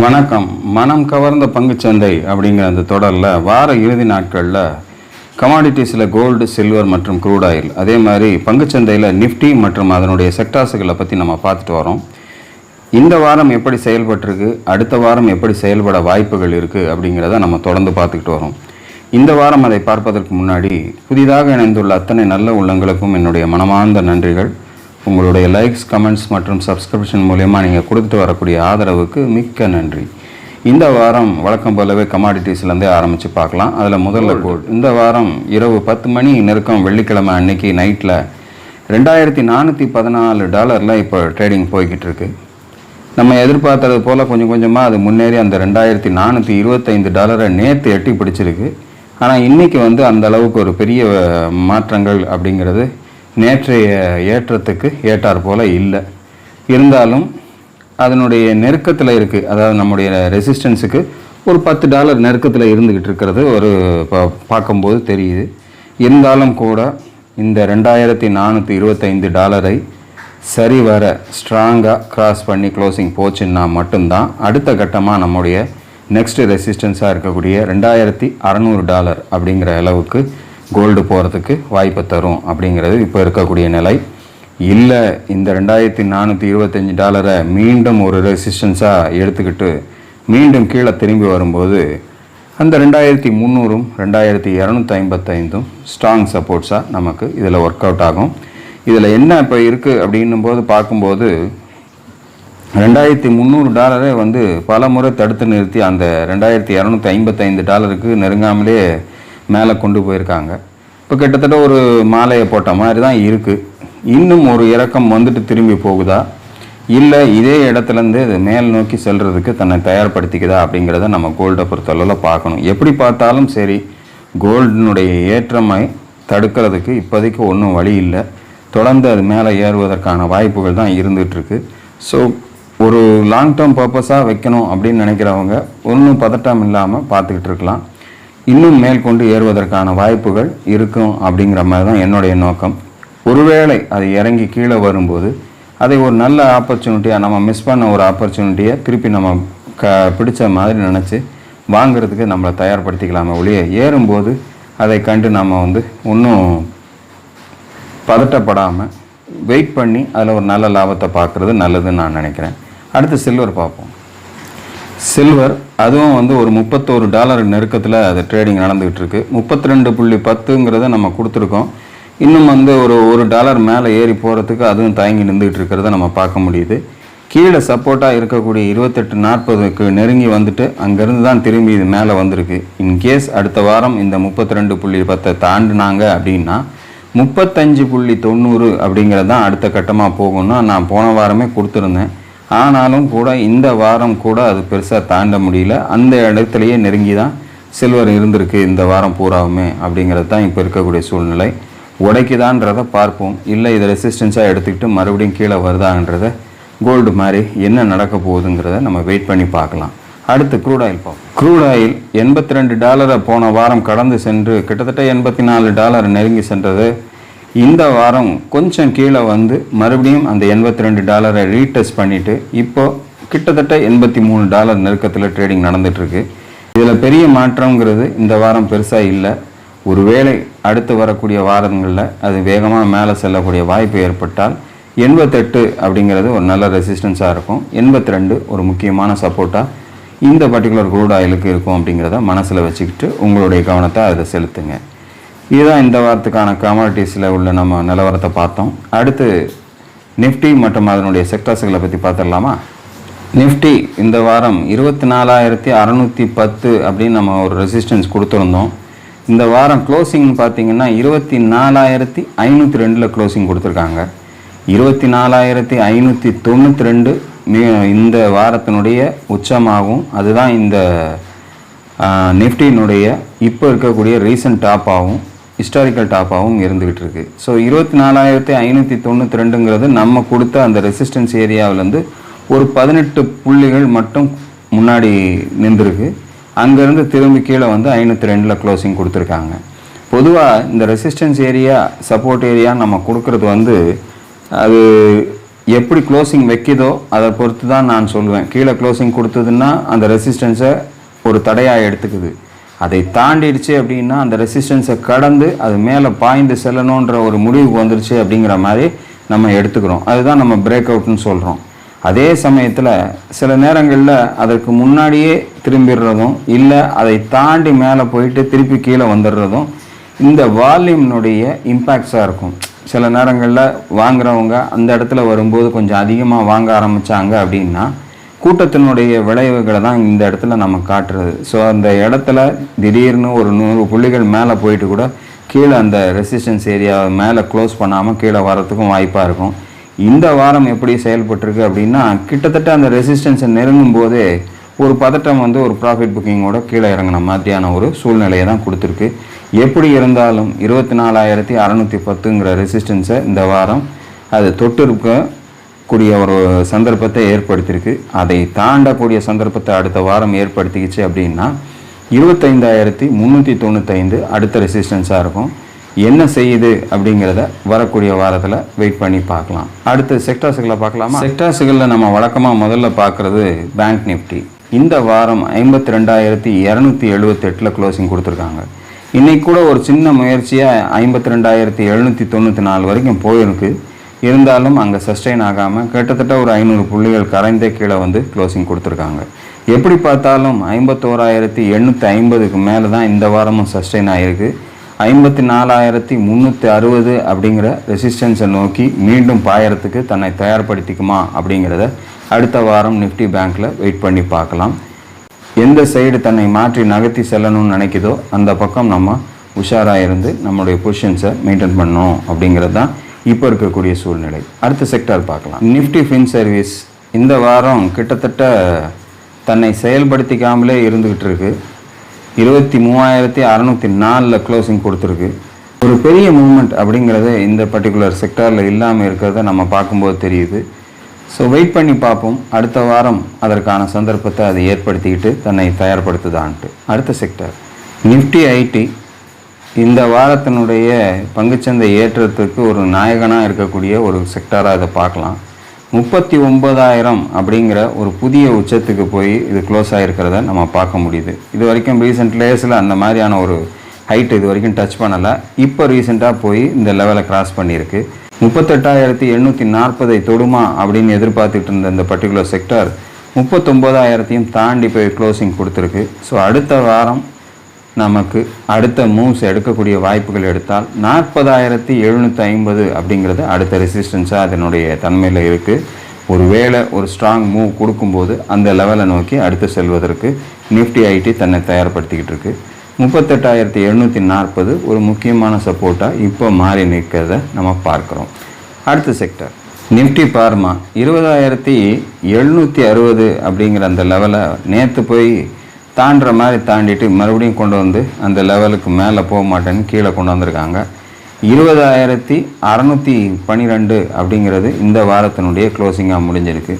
வணக்கம். மனம் கவர்ந்த பங்குச்சந்தை அப்படிங்கிற அந்த தொடரில் வார இறுதி நாட்களில் கமாடிட்டிஸில் கோல்டு, சில்வர் மற்றும் க்ரூட் ஆயில், அதே மாதிரி பங்குச்சந்தையில் நிஃப்டி மற்றும் அதனுடைய செக்டார்ஸுகளை பற்றி நம்ம பார்த்துட்டு வரோம். இந்த வாரம் எப்படி செயல்பட்டிருக்கு, அடுத்த வாரம் எப்படி செயல்பட வாய்ப்புகள் இருக்குது அப்படிங்கிறத நம்ம தொடர்ந்து பார்த்துக்கிட்டு வரோம். இந்த வாரம் அதை பார்ப்பதற்கு முன்னாடி புதிதாக இணைந்துள்ள அத்தனை நல்ல உள்ளங்களுக்கும் என்னுடைய மனமார்ந்த நன்றிகள். உங்களுடைய லைக்ஸ், கமெண்ட்ஸ் மற்றும் சப்ஸ்கிரிப்ஷன் மூலமா நீங்கள் கொடுத்துட்டு வரக்கூடிய ஆதரவுக்கு மிக்க நன்றி. இந்த வாரம் வழக்கம் போலவே கமாடிட்டிஸ்லேருந்தே ஆரம்பித்து பார்க்கலாம். அதில் முதல்ல கோல்டு. இந்த வாரம் இரவு 10 மணி நெருக்கம் வெள்ளிக்கிழமை அன்னைக்கு நைட்டில் $2414 இப்போ ட்ரேடிங் போய்கிட்டு இருக்கு. நம்ம எதிர்பார்த்தது போல் கொஞ்சம் கொஞ்சமாக அது முன்னேறி அந்த $2425 நேற்று எட்டி பிடிச்சிருக்கு. ஆனால் இன்றைக்கி அந்த அளவுக்கு ஒரு பெரிய மாற்றங்கள் அப்படிங்கிறது நேற்றைய ஏற்றத்துக்கு ஏற்றார் போல் இல்லை. இருந்தாலும் அதனுடைய நெருக்கத்தில் இருக்குது. அதாவது நம்முடைய ரெசிஸ்டன்ஸுக்கு ஒரு $10 நெருக்கத்தில் இருந்துக்கிட்டு இருக்கிறது ஒரு பார்க்கும்போது தெரியுது. இருந்தாலும் கூட இந்த $2425 சரிவர ஸ்ட்ராங்காக கிராஸ் பண்ணி க்ளோசிங் போச்சுன்னா மட்டும்தான் அடுத்த கட்டமாக நம்முடைய நெக்ஸ்ட் ரெசிஸ்டன்ஸாக இருக்கக்கூடிய $2600 அப்படிங்கிற அளவுக்கு கோல்டு போகிறதுக்கு வாய்ப்பை தரும் அப்படிங்கிறது இப்போ இருக்கக்கூடிய நிலை. இல்லை இந்த $2425 மீண்டும் ஒரு ரெசிஸ்டன்ஸாக எடுத்துக்கிட்டு மீண்டும் கீழே திரும்பி வரும்போது அந்த 2300ம் 2255ம் ஸ்ட்ராங் சப்போர்ட்ஸாக நமக்கு இதில் ஒர்க் அவுட் ஆகும். இதில் என்ன இப்போ இருக்குது அப்படின்னும் போது பார்க்கும்போது $2300 பல முறை தடுத்து நிறுத்தி அந்த $2255 நெருங்காமலே மேலே கொண்டு போயிருக்காங்க. இப்போ கிட்டத்தட்ட ஒரு மாலையை போட்ட மாதிரி தான் இருக்குது. இன்னும் ஒரு இறக்கம் திரும்பி போகுதா, இல்லை இதே இடத்துலேருந்து இது மேல் நோக்கி செல்றதுக்கு தன்னை தயார்படுத்திக்குதா அப்படிங்கிறத நம்ம கோல்டை பொறுத்தளவில் பார்க்கணும். எப்படி பார்த்தாலும் சரி, கோல்டினுடைய ஏற்றமை தடுக்கிறதுக்கு இப்போதைக்கு ஒன்றும் வழி இல்லை. தொடர்ந்து அது மேலே ஏறுவதற்கான வாய்ப்புகள் தான் இருந்துகிட்ருக்கு. ஸோ ஒரு லாங் டேர்ம் பர்பஸாக வைக்கணும் அப்படின்னு நினைக்கிறவங்க ஒன்றும் பதட்டம் இல்லாமல் பார்த்துக்கிட்டு இருக்கலாம். இன்னும் மேல் கொண்டு ஏறுவதற்கான வாய்ப்புகள் இருக்கும் அப்படிங்கிற மாதிரி தான் என்னுடைய நோக்கம். ஒருவேளை அது இறங்கி கீழே வரும்போது அதை ஒரு நல்ல ஆப்பர்ச்சுனிட்டியாக, நம்ம மிஸ் பண்ண ஒரு ஆப்பர்ச்சுனிட்டியை திருப்பி நம்ம பிடிச்ச மாதிரி நினச்சி வாங்கிறதுக்கு நம்மளை தயார்படுத்திக்கலாமே ஒழிய, ஏறும்போது அதை கண்டு நம்ம ஒன்றும் பதட்டப்படாமல் வெயிட் பண்ணி அதில் ஒரு நல்ல லாபத்தை பார்க்குறது நல்லதுன்னு நான் நினைக்கிறேன். அடுத்து சில்வர் பார்ப்போம். சில்வர் அதுவும் ஒரு $31 நெருக்கத்தில் அது ட்ரேடிங் நடந்துக்கிட்டு இருக்கு. 32.10ங்கிறத நம்ம கொடுத்துருக்கோம். இன்னும் ஒரு $1 மேலே ஏறி போகிறதுக்கு அதுவும் தயங்கி நின்றுக்கிட்டு இருக்கிறத நம்ம பார்க்க முடியுது. கீழே சப்போர்ட்டாக இருக்கக்கூடிய 2840க்கு நெருங்கி அங்கேருந்து தான் திரும்பி இது மேலே வந்திருக்கு. இன்கேஸ் அடுத்த வாரம் இந்த 32.10 தாண்டினாங்க அப்படின்னா 35.90 அப்படிங்கிறது தான் அடுத்த கட்டமாக போகணும்னு நான் போன வாரமே கொடுத்துருந்தேன். ஆனாலும் கூட இந்த வாரம் கூட அது பெருசாக தாண்ட முடியல. அந்த இடத்துலையே நெருங்கி தான் சில்வர் இருந்திருக்கு இந்த வாரம் பூராவுமே அப்படிங்கிறது தான் இப்போ இருக்கக்கூடிய சூழ்நிலை. உடைக்குதான்றதை பார்ப்போம். இல்லை இதை ரெசிஸ்டன்ஸாக எடுத்துக்கிட்டு மறுபடியும் கீழே வருதான்றதை கோல்டு மாதிரி என்ன நடக்க போகுதுங்கிறத நம்ம வெயிட் பண்ணி பார்க்கலாம். அடுத்து க்ரூட் ஆயில் பார்ப்போம். க்ரூட் ஆயில் $82 போன வாரம் கடந்து சென்று கிட்டத்தட்ட $84 நெருங்கி சென்றது. இந்த வாரம் கொஞ்சம் கீழே மறுபடியும் அந்த $82 ரீடெஸ்ட் பண்ணிவிட்டு இப்போது கிட்டத்தட்ட $83 நெருக்கத்தில் ட்ரேடிங் நடந்துகிட்ருக்கு. இதில் பெரிய மாற்றங்கிறது இந்த வாரம் பெருசாக இல்லை. ஒருவேளை அடுத்து வரக்கூடிய வாரங்களில் அது வேகமாக மேலே செல்லக்கூடிய வாய்ப்பு ஏற்பட்டால் 88 அப்படிங்கிறது ஒரு நல்ல ரெசிஸ்டன்ஸாக இருக்கும். 82 ஒரு முக்கியமான சப்போர்ட்டாக இந்த பர்டிகுலர் க்ரூட் ஆயிலுக்கு இருக்கும் அப்படிங்கிறத மனசில் வச்சுக்கிட்டு உங்களுடைய கவனத்தை அதை செலுத்துங்க. இதுதான் இந்த வாரத்துக்கான கமாடிட்டிஸில் உள்ள நம்ம நிலவரத்தை பார்த்தோம். அடுத்து நிஃப்டி மற்றும் அதனுடைய செக்டார்ஸுகளை பற்றி பார்த்துடலாமா? நிஃப்டி இந்த வாரம் 24,610 அப்படின்னு நம்ம ஒரு ரெசிஸ்டன்ஸ் கொடுத்துருந்தோம். இந்த வாரம் க்ளோசிங்னு பார்த்தீங்கன்னா 24,502 க்ளோசிங் கொடுத்துருக்காங்க. 24,592 இந்த வாரத்தினுடைய உச்சமாகவும் அதுதான் இந்த நிஃப்டியினுடைய இப்போ இருக்கக்கூடிய ரீசன்ட் டாப்பாகவும் ஹிஸ்டாரிக்கல் டாப்பாகவும் இருந்துக்கிட்டு இருக்குது. ஸோ 24,592ங்கிறது நம்ம கொடுத்த அந்த ரெசிஸ்டன்ஸ் ஏரியாவிலேருந்து ஒரு 18 புள்ளிகள் மட்டும் முன்னாடி நின்றுருக்கு. அங்கேருந்து திரும்பி கீழே 502 க்ளோசிங் கொடுத்துருக்காங்க. பொதுவாக இந்த ரெசிஸ்டன்ஸ் ஏரியா, சப்போர்ட் ஏரியா நம்ம கொடுக்குறது அது எப்படி க்ளோசிங் வைக்கிதோ அதை பொறுத்து தான் நான் சொல்லுவேன். கீழே க்ளோசிங் கொடுத்ததுன்னா அந்த ரெசிஸ்டன்ஸை ஒரு தடையாக எடுத்துக்குது. அதை தாண்டிடுச்சு அப்படின்னா அந்த ரெசிஸ்டன்ஸை கடந்து அது மேலே பாய்ந்து செல்லணுன்ற ஒரு முடிவுக்கு வந்துருச்சு அப்படிங்கிற மாதிரி நம்ம எடுத்துக்கிறோம். அதுதான் நம்ம பிரேக் அவுட்னு சொல்கிறோம். அதே சமயத்தில் சில நேரங்களில் அதற்கு முன்னாடியே திரும்பிடுறதும் இல்லை அதை தாண்டி மேலே போயிட்டு திருப்பி கீழே வந்துடுறதும் இந்த வால்யூம்னுடைய இம்பேக்ட்ஸாக இருக்கும். சில நேரங்களில் வாங்குறவங்க அந்த இடத்துல வரும்போது கொஞ்சம் அதிகமாக வாங்க ஆரம்பித்தாங்க அப்படின்னா கூட்டத்தினுடைய விளைவுகளை தான் இந்த இடத்துல நம்ம காட்டுறது. ஸோ அந்த இடத்துல திடீர்னு ஒரு 100 புள்ளிகள் மேலே போயிட்டு கூட கீழே அந்த ரெசிஸ்டன்ஸ் ஏரியாவை மேலே க்ளோஸ் பண்ணாமல் கீழே வரத்துக்கும் வாய்ப்பாக இருக்கும். இந்த வாரம் எப்படி செயல்பட்டுருக்கு அப்படின்னா கிட்டத்தட்ட அந்த ரெசிஸ்டன்ஸை நெருங்கும் போதே ஒரு பதட்டம் வந்து ஒரு ப்ராஃபிட் புக்கிங்கோட கீழே இறங்கின மாதிரியான ஒரு சூழ்நிலையை தான் கொடுத்துருக்கு. எப்படி இருந்தாலும் 24,610ங்கிற ரெசிஸ்டன்ஸை இந்த வாரம் அது தொட்டு இருக்கக்கூடிய ஒரு சந்தர்ப்பத்தை ஏற்படுத்தியிருக்கு. அதை தாண்டக்கூடிய சந்தர்ப்பத்தை அடுத்த வாரம் ஏற்படுத்திக்கிச்சு அப்படின்னா 25,395 அடுத்த ரெசிஸ்டன்ஸாக இருக்கும். என்ன செய்யுது அப்படிங்கிறத வரக்கூடிய வாரத்தில் வெயிட் பண்ணி பார்க்கலாம். அடுத்து செக்டார்ஸுகளை பார்க்கலாமா? செக்டார்ஸுகளில் நம்ம வழக்கமாக முதல்ல பார்க்குறது பேங்க் நிஃப்டி. இந்த வாரம் 52,278 க்ளோசிங் கொடுத்துருக்காங்க. இன்றைக்கி கூட ஒரு சின்ன முயற்சியாக 52,794 வரைக்கும் போயிருக்கு. இருந்தாலும் அங்கே சஸ்டெயின் ஆகாமல் கிட்டத்தட்ட ஒரு 500 புள்ளிகள் கரைந்தே கீழே வந்து க்ளோசிங் கொடுத்துருக்காங்க. எப்படி பார்த்தாலும் 51,850க்கு மேலே தான் இந்த வாரமும் சஸ்டெயின் ஆகிருக்கு. 54,360 அப்படிங்கிற ரெசிஸ்டன்ஸை நோக்கி மீண்டும் பாயறதுக்கு தன்னை தயார்படுத்திக்குமா அப்படிங்கிறத அடுத்த வாரம் நிஃப்டி பேங்க்கில் வெயிட் பண்ணி பார்க்கலாம். எந்த சைடு தன்னை மாற்றி நகர்த்தி செல்லணும்னு நினைக்குதோ அந்த பக்கம் நம்ம உஷாராக இருந்து நம்மளுடைய பொசிஷன்ஸை மெயின்டைன் பண்ணணும் அப்படிங்கிறது தான் இப்போ இருக்கக்கூடிய சூழ்நிலை. அடுத்த செக்டார் பார்க்கலாம். நிஃப்டி ஃபின் சர்வீஸ் இந்த வாரம் கிட்டத்தட்ட தன்னை செயல்படுத்திக்காமலே இருந்துக்கிட்டு இருக்கு. 23,604 க்ளோசிங் கொடுத்துருக்கு. ஒரு பெரிய மூவ்மெண்ட் அப்படிங்கிறது இந்த பர்டிகுலர் செக்டாரில் இல்லாமல் இருக்கிறத நம்ம பார்க்கும்போது தெரியுது. ஸோ வெயிட் பண்ணி பார்ப்போம் அடுத்த வாரம் அதற்கான சந்தர்ப்பத்தை அதை ஏற்படுத்திக்கிட்டு தன்னை தயார்படுத்துதான்ட்டு. அடுத்த செக்டார் நிஃப்டி ஐடி. இந்த வாரத்தினுடைய பங்குச்சந்தை ஏற்றத்துக்கு ஒரு நாயகனாக இருக்கக்கூடிய ஒரு செக்டாராக இதை பார்க்கலாம். 39,000 அப்படிங்கிற ஒரு புதிய உச்சத்துக்கு போய் இது க்ளோஸ் ஆகிருக்கிறத நம்ம பார்க்க முடியுது. இது வரைக்கும் ரீசெண்ட் டேஸில் அந்த மாதிரியான ஒரு ஹைட் இது வரைக்கும் டச் பண்ணலை. இப்போ ரீசெண்டாக போய் இந்த லெவலை கிராஸ் பண்ணியிருக்கு. 38,840 தொடுமா அப்படின்னு எதிர்பார்த்துட்டு இருந்த இந்த பர்டிகுலர் செக்டார் 39,000 தாண்டி போய் க்ளோசிங் கொடுத்துருக்கு. ஸோ அடுத்த வாரம் நமக்கு அடுத்த மூவ்ஸ் எடுக்கக்கூடிய வாய்ப்புகள் எடுத்தால் 40,750 அப்படிங்கிறது அடுத்த ரெசிஸ்டன்ஸாக அதனுடைய தன்மையில் இருக்குது. ஒரு வேளை ஒரு ஸ்ட்ராங் மூவ் கொடுக்கும்போது அந்த லெவலை நோக்கி அடுத்து செல்வதற்கு நிஃப்டி ஐடி தன்னை தயார்படுத்திக்கிட்டு இருக்கு. 38,740 ஒரு முக்கியமான சப்போர்ட்டாக இப்போ மாறி நிற்கிறத நம்ம பார்க்குறோம். அடுத்த செக்டர் நிஃப்டி பார்மா. 20,760 அப்படிங்கிற அந்த லெவலை நேற்று போய் தாண்டுற மாதிரி தாண்டிட்டு மறுபடியும் கொண்டு வந்து அந்த லெவலுக்கு மேலே போக மாட்டேன்னு கீழே கொண்டு வந்திருக்காங்க. 20,612 அப்படிங்கிறது இந்த வாரத்தினுடைய க்ளோசிங்காக முடிஞ்சிருக்கு.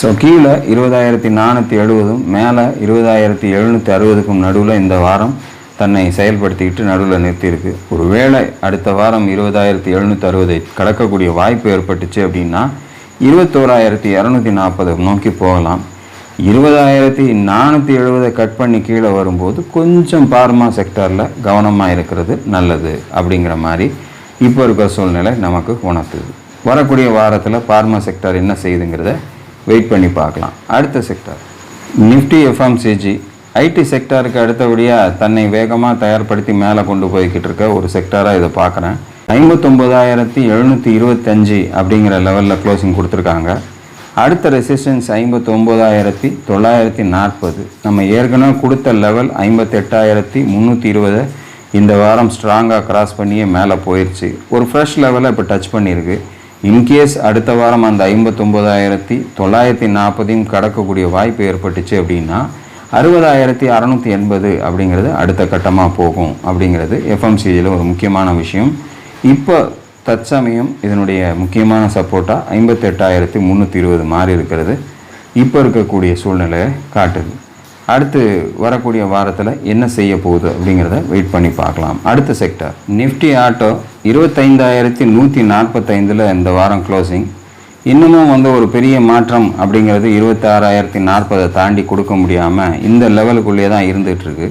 ஸோ கீழே 20,470 மேலே 20,760க்கும் நடுவில் இந்த வாரம் தன்னை செயல்படுத்திக்கிட்டு நடுவில் நிறுத்தியிருக்கு. ஒரு வேளை அடுத்த வாரம் 20,760 கடக்கக்கூடிய வாய்ப்பு ஏற்பட்டுச்சு அப்படின்னா 21,240 நோக்கி போகலாம். 20,470 கட் பண்ணி கீழே வரும்போது கொஞ்சம் பார்மா செக்டாரில் கவனமாக இருக்கிறது நல்லது அப்படிங்கிற மாதிரி இப்போ இருக்கிற சூழ்நிலை நமக்கு உணர்த்துது. வரக்கூடிய வாரத்தில் பார்மா செக்டார் என்ன செய்யுதுங்கிறத வெயிட் பண்ணி பார்க்கலாம். அடுத்த செக்டார் நிஃப்டி எஃப்எம்சிஜி. ஐடி செக்டாருக்கு அடுத்தபடியாக தன்னை வேகமாக தயார்படுத்தி மேலே கொண்டு போய்கிட்டு இருக்க ஒரு செக்டாராக இதை பார்க்குறேன். 59,725 அப்படிங்கிற லெவலில் க்ளோசிங் கொடுத்துருக்காங்க. அடுத்த ரெசிஸ்டன்ஸ் 59,940. நம்ம ஏற்கனவே கொடுத்த லெவல் 58,320 இந்த வாரம் ஸ்ட்ராங்காக கிராஸ் பண்ணியே மேலே போயிடுச்சு. ஒரு ஃப்ரெஷ் லெவலை இப்போ டச் பண்ணியிருக்கு. இன்கேஸ் அடுத்த வாரம் அந்த 59,940 கடக்கக்கூடிய வாய்ப்பு ஏற்பட்டுச்சு அப்படின்னா 60,680 அப்படிங்கிறது அடுத்த கட்டமாக போகும் அப்படிங்கிறது எஃப்எம்சியில் ஒரு முக்கியமான விஷயம். இப்போ தற்சமயம் இதனுடைய முக்கியமான சப்போர்ட்டாக 58,320 மாறி இருக்கிறது இப்போ இருக்கக்கூடிய சூழ்நிலையை காட்டுது. அடுத்து வரக்கூடிய வாரத்தில் என்ன செய்ய போகுது அப்படிங்கிறத வெயிட் பண்ணி பார்க்கலாம். அடுத்த செக்டார் நிஃப்டி ஆட்டோ. 25,145 இந்த வாரம் க்ளோசிங். இன்னமும் வந்து ஒரு பெரிய மாற்றம் அப்படிங்கிறது 26,040 தாண்டி கொடுக்க முடியாமல் இந்த லெவலுக்குள்ளேயே தான் இருந்துகிட்ருக்கு.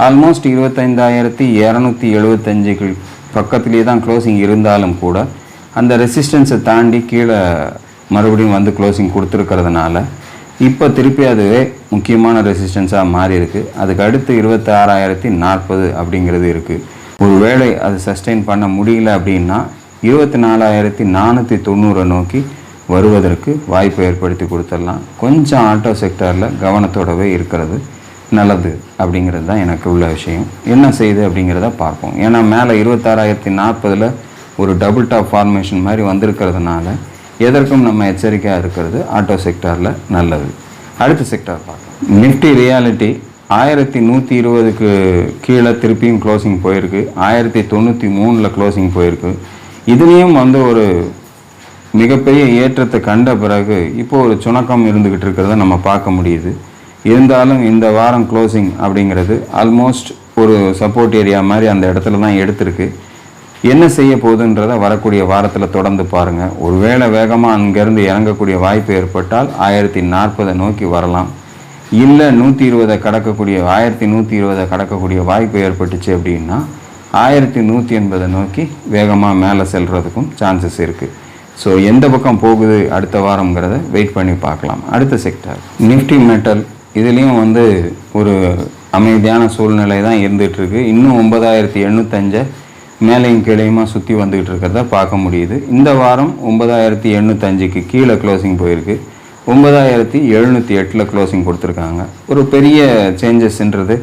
ஆல்மோஸ்ட் 25,275 பக்கத்துலேயே தான் க்ளோசிங் இருந்தாலும் கூட அந்த ரெசிஸ்டன்ஸை தாண்டி கீழே மறுபடியும் வந்து க்ளோசிங் கொடுத்துருக்கிறதுனால இப்போ திருப்பி அதுவே முக்கியமான ரெசிஸ்டன்ஸாக மாறி இருக்குது. அதுக்கு அடுத்து 26,040 அப்படிங்கிறது இருக்குது. ஒரு வேளை அது சஸ்டெயின் பண்ண முடியல அப்படின்னா 24,490 நோக்கி வருவதற்கு வாய்ப்பு ஏற்படுத்தி கொடுத்துடலாம். கொஞ்சம் ஆட்டோ செக்டாரில் கவனத்தோடவே இருக்கிறது நல்லது அப்படிங்கிறது தான் எனக்கு உள்ள விஷயம். என்ன செய்யுது அப்படிங்கிறத பார்ப்போம். ஏன்னா மேலே 26,040 ஒரு டபுள் டாப் ஃபார்மேஷன் மாதிரி வந்திருக்கிறதுனால எதற்கும் நம்ம எச்சரிக்கையாக இருக்கிறது ஆட்டோ செக்டாரில் நல்லது. அடுத்த செக்டார் பார்க்கலாம். நிஃப்டி ரியாலிட்டி 1120க்கு கீழே திருப்பியும் க்ளோசிங் போயிருக்கு. 1093 க்ளோசிங் போயிருக்கு. இதுலேயும் வந்து ஒரு மிகப்பெரிய ஏற்றத்தை கண்ட பிறகு இப்போ ஒரு சுணக்கம் இருந்துக்கிட்டு இருக்கிறத நம்ம பார்க்க முடியுது. இருந்தாலும் இந்த வாரம் க்ளோசிங் அப்படிங்கிறது ஆல்மோஸ்ட் ஒரு சப்போர்ட் ஏரியா மாதிரி அந்த இடத்துல தான் எடுத்திருக்கு. என்ன செய்ய போகுதுன்றதை வரக்கூடிய வாரத்தில் தொடர்ந்து பாருங்கள். ஒருவேளை வேகமாக அங்கேருந்து இறங்கக்கூடிய வாய்ப்பு ஏற்பட்டால் 1040 நோக்கி வரலாம். இல்லை 120 கடக்கக்கூடிய 1120 கடக்கக்கூடிய வாய்ப்பு ஏற்பட்டுச்சு அப்படின்னா 1180 நோக்கி வேகமாக மேலே செல்கிறதுக்கும் சான்சஸ் இருக்குது. ஸோ எந்த பக்கம் போகுது அடுத்த வாரங்கிறத வெயிட் பண்ணி பார்க்கலாம். அடுத்த செக்டார் நிஃப்டி மெட்டல். இதுலேயும் வந்து ஒரு அமைதியான சூழ்நிலை தான் இருந்துகிட்ருக்கு. இன்னும் 9,805 மேலேயும் கீழேயுமா சுற்றி வந்துக்கிட்டு இருக்கிறத பார்க்க முடியுது. இந்த வாரம் 9,805க்கு கீழே க்ளோசிங் போயிருக்கு. 9,708 க்ளோசிங் கொடுத்துருக்காங்க. ஒரு பெரிய சேஞ்சஸ்ன்றது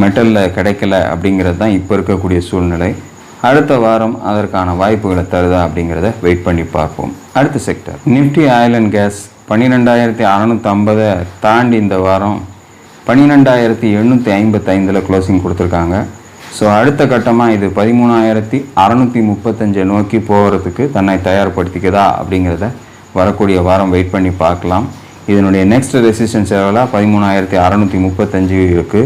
மெட்டலில் கிடைக்கல அப்படிங்கிறது தான் இப்போ இருக்கக்கூடிய சூழ்நிலை. அடுத்த வாரம் அதற்கான வாய்ப்புகளை தருதா அப்படிங்கிறத வெயிட் பண்ணி பார்ப்போம். அடுத்த sector Nifty oil and gas 12,650 தாண்டி இந்த வாரம் 12,855 க்ளோசிங் கொடுத்துருக்காங்க. ஸோ அடுத்த கட்டமாக இது 13,635 நோக்கி போகிறதுக்கு தன்னை தயார்படுத்திக்குதா அப்படிங்கிறத வரக்கூடிய வாரம் வெயிட் பண்ணி பார்க்கலாம். இதனுடைய நெக்ஸ்ட் ரெசிஸ்டன்ஸ் லெவலாக 13,635 இருக்குது.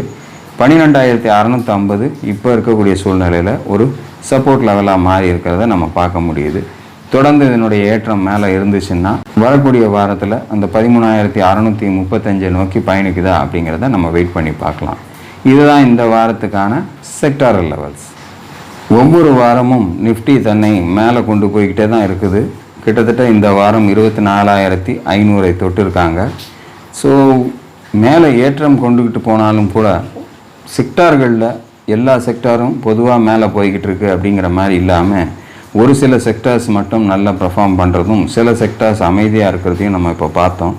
12,650 இப்போ இருக்கக்கூடிய சூழ்நிலையில் ஒரு சப்போர்ட் லெவலாக மாறி இருக்கிறத நம்ம பார்க்க முடியுது. தொடர்ந்து இதனுடைய ஏற்றம் மேலே இருந்துச்சுன்னா வரக்கூடிய வாரத்தில் அந்த 13,635 நோக்கி பயணிக்குதா அப்படிங்கிறத நம்ம வெயிட் பண்ணி பார்க்கலாம். இதுதான் இந்த வாரத்துக்கான செக்டாரல் லெவல்ஸ். ஒவ்வொரு வாரமும் நிஃப்டி தன்னை மேலே கொண்டு போய்கிட்டே தான் இருக்குது. கிட்டத்தட்ட இந்த வாரம் 24,500 தொட்டிருக்காங்க. ஸோ மேலே ஏற்றம் கொண்டுக்கிட்டு போனாலும் கூட செக்டார்களில் எல்லா செக்டாரும் பொதுவாக மேலே போய்கிட்டு இருக்கு அப்படிங்கிற மாதிரி இல்லாமல் ஒரு சில செக்டார்ஸ் மட்டும் நல்லா பெர்ஃபார்ம் பண்ணுறதும் சில செக்டார்ஸ் அமைதியாக இருக்கிறதையும் நம்ம இப்போ பார்த்தோம்.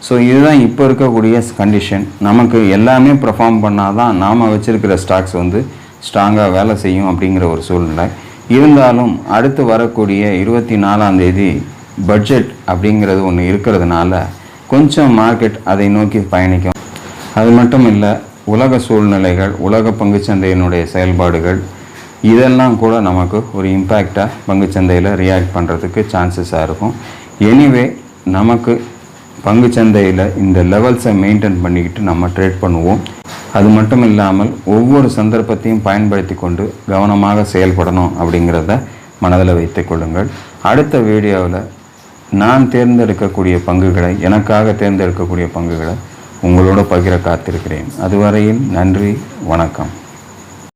ஸோ இதுதான் இப்போ இருக்கக்கூடிய கண்டிஷன். நமக்கு எல்லாமே பெர்ஃபார்ம் பண்ணால் தான் நாம் வச்சுருக்கிற ஸ்டாக்ஸ் வந்து ஸ்ட்ராங்காக வேலை செய்யும் அப்படிங்கிற ஒரு சூழ்நிலை. இருந்தாலும் அடுத்து வரக்கூடிய 24ஆம் தேதி பட்ஜெட் அப்படிங்கிறது ஒன்று இருக்கிறதுனால கொஞ்சம் மார்க்கெட் அதை நோக்கி பயணிக்கும். அது மட்டும் இல்லை, உலக சூழ்நிலைகள், உலக பங்குச்சந்தையினுடைய செயல்பாடுகள் இதெல்லாம் கூட நமக்கு ஒரு இம்பேக்டாக பங்குச்சந்தையில் ரியாக்ட் பண்ணுறதுக்கு சான்சஸாக இருக்கும். எனிவே நமக்கு பங்குச்சந்தையில் இந்த லெவல்ஸை மெயின்டைன் பண்ணிக்கிட்டு நம்ம ட்ரேட் பண்ணுவோம். அது மட்டும் இல்லாமல் ஒவ்வொரு சந்தர்ப்பத்தையும் பயன்படுத்தி கொண்டு கவனமாக செயல்படணும் அப்படிங்கிறத மனதில் வைத்து கொள்ளுங்கள். அடுத்த வீடியோவில் நான் தேர்ந்தெடுக்கக்கூடிய பங்குகளை, எனக்காக தேர்ந்தெடுக்கக்கூடிய பங்குகளை உங்களோட பகிர காத்திருக்கிறேன். அதுவரையில் நன்றி, வணக்கம்.